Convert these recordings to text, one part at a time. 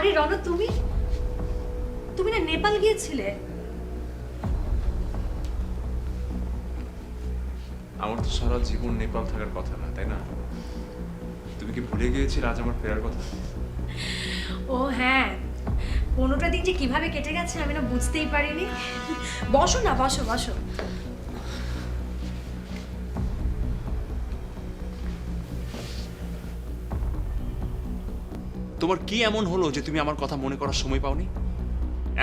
আরে রনক, তুমি তুমি না নেপাল গিয়েছিলে? আমার তো সারা জীবন নেপাল থাকার কথা না, তাই না? তুমি কি ভুলে গিয়েছিলে আজ আমার ফেরার কথা? ও হ্যাঁ, 15টা দিন যে কিভাবে কেটে গেছে আমি না বুঝতেই পারিনি। বসো না, বসো বসো। তোমার কি এমন হলো যে তুমি আমার কথা মনে করার সময় পাওনি?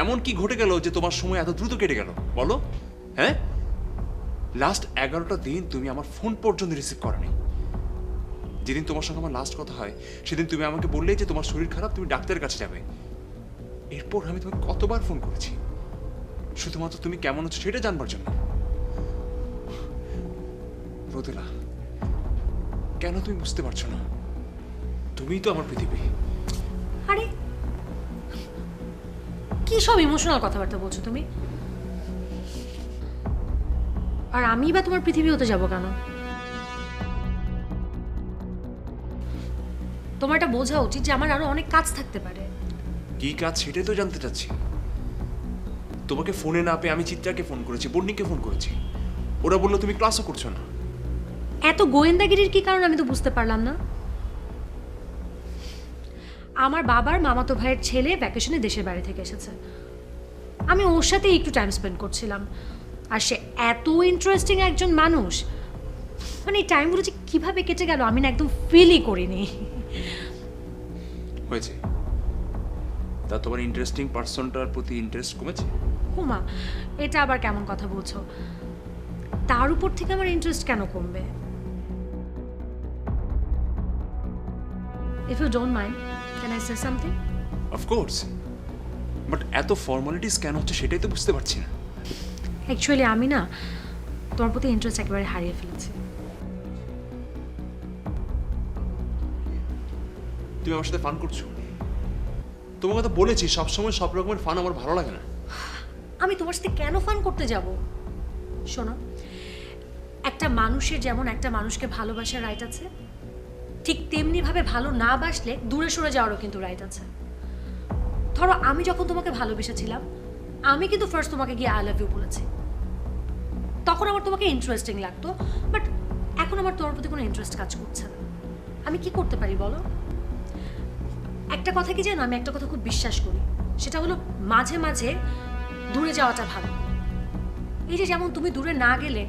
এমন কি ঘটে গেল যে তোমার সময় এত দ্রুত কেটে গেল বলো? হ্যাঁ, লাস্ট 11টা দিন তুমি আমার ফোন পর্যন্ত রিসিভ করনি। যেদিন তোমার সঙ্গে আমার লাস্ট কথা হয় সেদিন তুমি আমাকে বললে যে তোমার শরীর খারাপ, তুমি ডাক্তারের কাছে যাবে। এরপর আমি তোমাকে কতবার ফোন করেছি শুধুমাত্র তুমি কেমন আছো সেটা জানবার জন্য। রোদেলা, কেন তুমি বুঝতে পারছো না? তুমিই তো আমার পৃথিবী। আরে কি সব ইমোশনাল কথাবার্তা বলছো তুমি? আর আমি বা তোমার পৃথিবী হতে যাব কেন? তোমার এটা বোঝা উচিত যে আমার আরো অনেক কাজ থাকতে পারে। কি কাজ সেটাই তো জানতে চাচ্ছি। তোমাকে ফোনে না পেয়ে আমি চিত্রাকে ফোন করেছি, বন্নিকে ফোন করেছি। ওরা বললো তুমি ক্লাসও করছো না। এত গোয়েন্দাগিরির কি কারণ আমি তো বুঝতে পারলাম না। আমার বাবার মামাতো ভাইয়ের ছেলে ভ্যাকেশনে দেশের বাইরে থেকে এসেছে, আমি ওর সাথে একটু টাইম স্পেন্ড করছিলাম। আর সে এত ইন্টারেস্টিং একজন মানুষ, মানে এই টাইমগুলো যে কীভাবে কেটে গেল আমি না একদম ফিলই করিনি। হয়েছে, তা তোমার ইন্টারেস্টিং পার্সনটার প্রতি ইন্টারেস্ট কমেছে? হুমা, এটা আবার কেমন কথা বলছো? তার উপর থেকে আমার ইন্টারেস্ট কেন কমবে? If you don't mind, can I say something? Of course, but এত ফর্মালিটিস কেন হচ্ছে সেটাই তো বুঝতে পারছি না। অ্যাকচুয়ালি আমি না তোমার প্রতি ইন্টারেস্ট একেবারে হারিয়ে ফেলেছি। তুমি আমার সাথে ফান করছো? তোমাকে তো বলেছি সবসময় সব রকমের ফান আমার ভালো লাগে না। আমি তোমার সাথে কেন ফান করতে যাব? শোনো, একটা মানুষের যেমন একটা মানুষকে ভালোবাসার রাইট আছে, ঠিক তেমনিভাবে ভালো না বাসলে দূরে সরে যাওয়ারও কিন্তু রাইট আছে। ধরো আমি যখন তোমাকে ভালোবেসেছিলাম, আমি কিন্তু ফার্স্ট তোমাকে গিয়ে আই লাভ ইউ বলেছি। তখন আমার তোমাকে ইন্টারেস্টিং লাগতো, বাট এখন আমার তোমার প্রতি কোনো ইন্টারেস্ট কাজ করছে না। আমি কি করতে পারি বলো? একটা কথা কি জানো, আমি একটা কথা খুব বিশ্বাস করি, সেটা হলো মাঝে মাঝে দূরে যাওয়াটা ভালো। এই যে যেমন তুমি দূরে না গেলে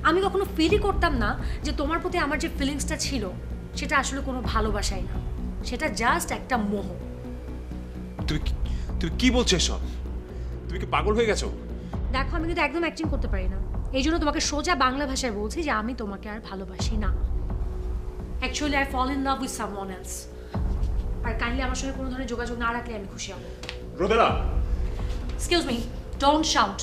আমি কখনো ফিলই করতাম না যে তোমার প্রতি আমার যে ফিলিংসটা ছিল সেটা আসলে কোনো ভালোবাসাই না, সেটা জাস্ট একটা মোহ। তুমি তুমি কি বলছো এসব? তুমি কি পাগল হয়ে গেছো? দেখো, আমি কিন্তু একদম অ্যাক্টিং করতে পারি না, এই জন্য তোমাকে সোজা বাংলা ভাষায় বলছি যে আমি তোমাকে আর ভালোবাসি না। Actually I fall in love with someone else. আর কাইন্ডলি আমার সঙ্গে কোনো ধরনের যোগাযোগ না রাখলে আমি খুশি হব। রোদেলা, এক্সকিউজ মি, ডোন্ট শাউট।